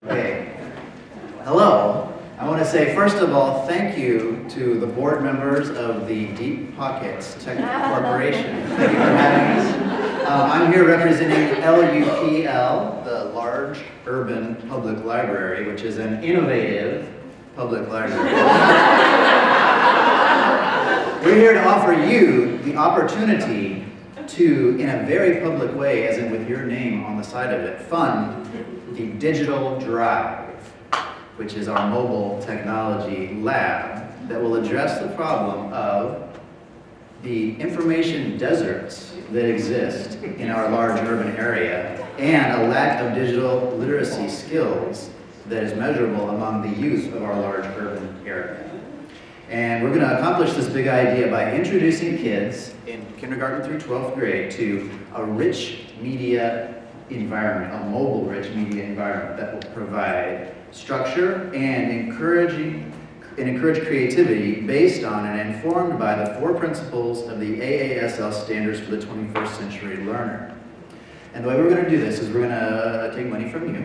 Okay. Hello. I want to say, first of all, thank you to the board members of the Deep Pockets Tech Corporation. Thank you for having us. I'm here representing LUPL, the Large Urban Public Library, which is an innovative public library. We're here to offer you the opportunity to, in a very public way, as in with your name on the side of it, fund the Digital Drive, which is our mobile technology lab that will address the problem of the information deserts that exist in our large urban area and a lack of digital literacy skills that is measurable among the youth of our large urban area. And we're going to accomplish this big idea by introducing kids in kindergarten through 12th grade to a rich media environment, a mobile rich media environment that will provide structure and encourage creativity based on and informed by the 4 principles of the AASL standards for the 21st century learner. And the way we're going to do this is we're going to take money from you.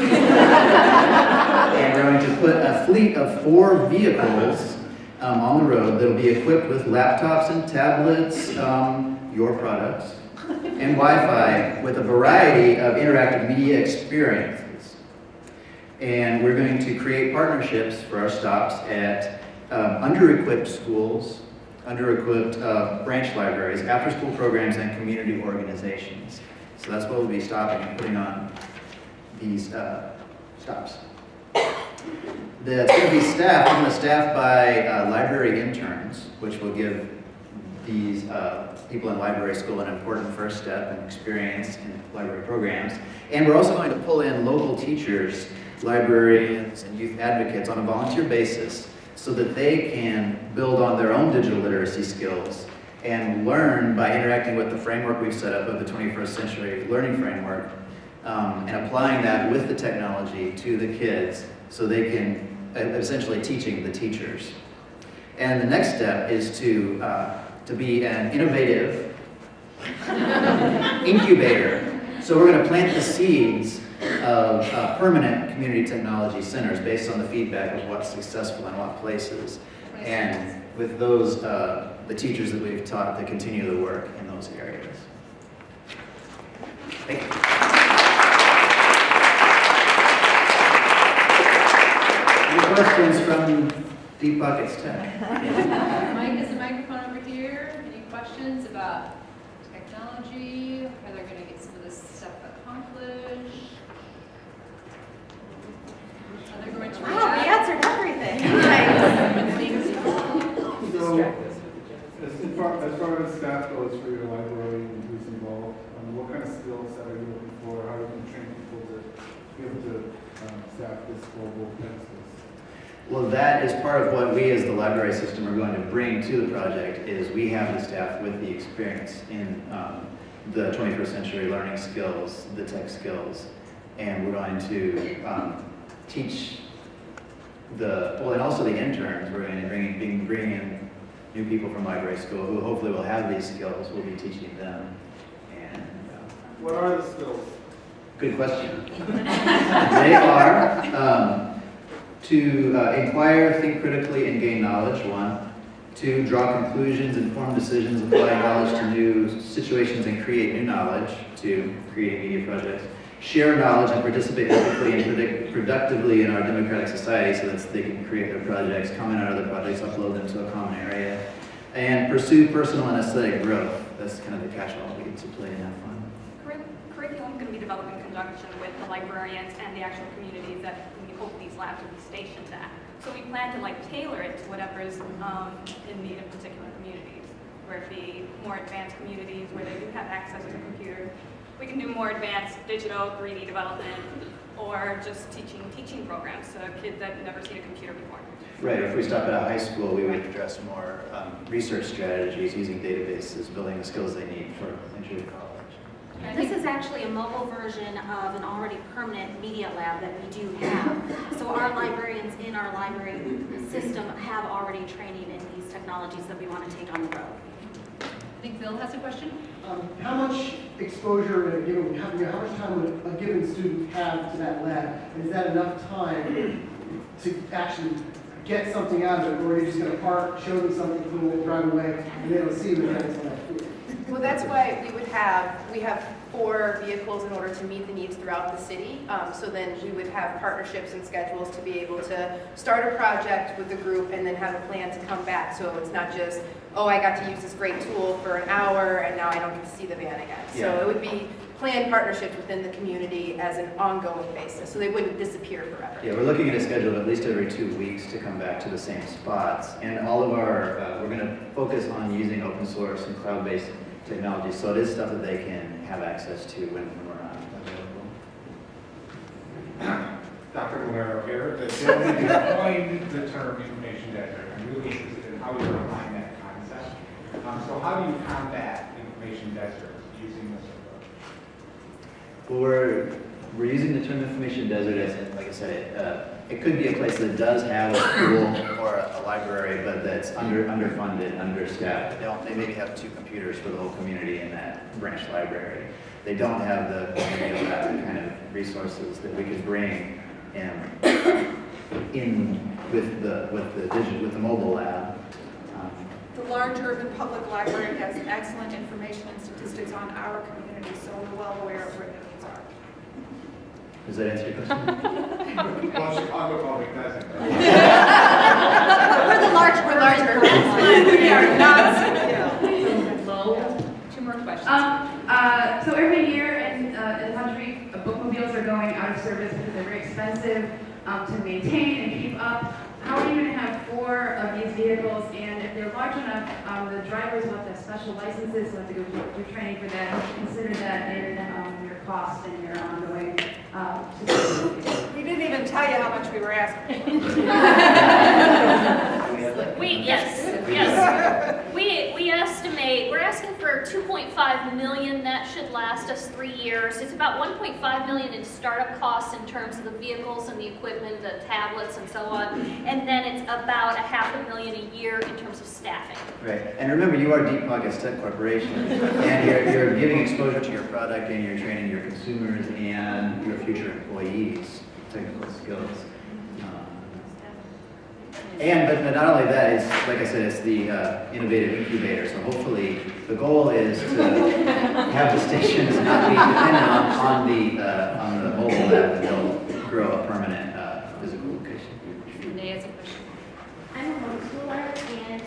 And we're going to put a fleet of 4 vehicles on the road that will be equipped with laptops and tablets, your products, and Wi-Fi with a variety of interactive media experiences. And we're going to create partnerships for our stops at under-equipped schools, under-equipped branch libraries, after-school programs, and community organizations. So that's what we'll be stopping and putting on these stops. It's going to be staffed by library interns, which will give these people in library school an important first step and experience in library programs. And we're also going to pull in local teachers, librarians, and youth advocates on a volunteer basis so that they can build on their own digital literacy skills and learn by interacting with the framework we've set up of the 21st century learning framework and applying that with the technology to the kids so they can essentially teaching the teachers. And the next step is to be an innovative incubator. So we're going to plant the seeds of permanent community technology centers based on the feedback of what's successful in what places. And with those, the teachers that we've taught to continue the work in those areas. Thank you. Any questions from Deep Pockets Tech? Mike, is the microphone over here? Any questions about technology? How they're going to get some of this stuff accomplished? How they're going to Wow, we answered everything. So, as far as staff goes for your library and who's involved, what kind of skill set are you looking for? How are you going to train people to be able to staff this global campus? Well, that is part of what we as the library system are going to bring to the project is we have the staff with the experience in the 21st century learning skills, the tech skills, and we're going to teach and also the interns. We're going to bring in new people from library school who hopefully will have these skills. We'll be teaching them. And what are the skills? good question. They are to inquire, think critically, and gain knowledge, 1. 2, draw conclusions, inform decisions, apply knowledge to new situations, and create new knowledge. 2, create media projects. Share knowledge and participate ethically and productively in our democratic society so that they can create their projects, comment on other projects, upload them to a common area. And pursue personal and aesthetic growth. That's kind of the catch-all. We get to play and have fun. Curriculum is going to be developed in conjunction with the librarians and the actual communities that we hope these labs will be stationed at. So we plan to tailor it to whatever is in need of particular communities, where it be more advanced communities where they do have access to a computer. We can do more advanced digital 3D development or just teaching programs to kids that have never seen a computer before. Right, if we stop at a high school, we would address more research strategies, using databases, building the skills they need for entry to college. This is actually a mobile version of an already permanent media lab that we do have. So our librarians in our library system have already training in these technologies that we want to take on the road. I think Bill has a question. how much exposure in a given, how much time would a given student have to that lab? And is that enough time to actually get something out of it, or are you just gonna park, show them something cool, and drive away, and they don't see you again until next week? Well, that's why we have 4 vehicles in order to meet the needs throughout the city. So then we would have partnerships and schedules to be able to start a project with the group and then have a plan to come back. So it's not just, oh, I got to use this great tool for an hour and now I don't get to see the van again. So Yeah. it would be planned partnerships within the community as an ongoing basis. So they wouldn't disappear forever. Yeah, we're looking at a schedule of at least every 2 weeks to come back to the same spots. And all of our, we're going to focus on using open source and cloud-based technology, so it is stuff that they can have access to when we're not available. Dr. Valero here. The gentleman who coined the term information desert, I'm really interested in how you define that concept. So how do you combat information desert using this approach? Well, we're using the term information desert as, like I said, it could be a place that does have a school or a library, but that's underfunded, understaffed. They maybe have 2 computers for the whole community in that branch library. They don't have the kind of resources that we could bring in with the mobile lab. The large urban public library has excellent information and statistics on our community, so we're well aware of where the needs are. Does that answer your question? Well, Chicago Public doesn't. We're the large urban. We are not. Low. 2 more questions. So every year in the country, bookmobiles are going out of service because they're very expensive to maintain and keep up. How are you going to have 4 of these vehicles, and if they're large enough, the drivers will have to have special licenses, so have to go through training for that. Consider that in your cost and your ongoing system. We didn't even tell you how much we were asking. We estimate, we're asking for 2.5 million. That should last us 3 years. It's about 1.5 million in startup costs in terms of the vehicles and the equipment, the tablets and so on. And then it's about $500,000 a year in terms of staffing. Right, and remember, you are Deep Pockets Tech Corporation, and you're giving exposure to your product, and you're training your consumers and your future employees, technical skills. But not only that, it's, like I said, it's the innovative incubator, so hopefully the goal is to have the stations not be dependent on the mobile lab, and they'll grow a permanent physical location. Renee has a question. I'm a homeschooler, and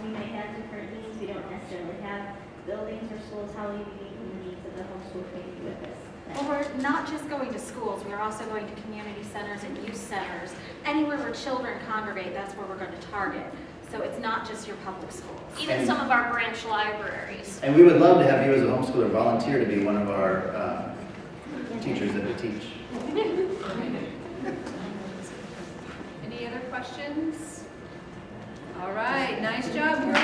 we might have different needs. We don't necessarily have buildings or schools. How will you be meeting the needs of the homeschool community with this? Well, we're not just going to schools, we're also going to community centers and youth centers. Anywhere where children congregate, that's where we're going to target. So it's not just your public schools. Even some of our branch libraries. And we would love to have you as a homeschooler volunteer to be one of our teachers that we teach. Any other questions? All right, nice job, group.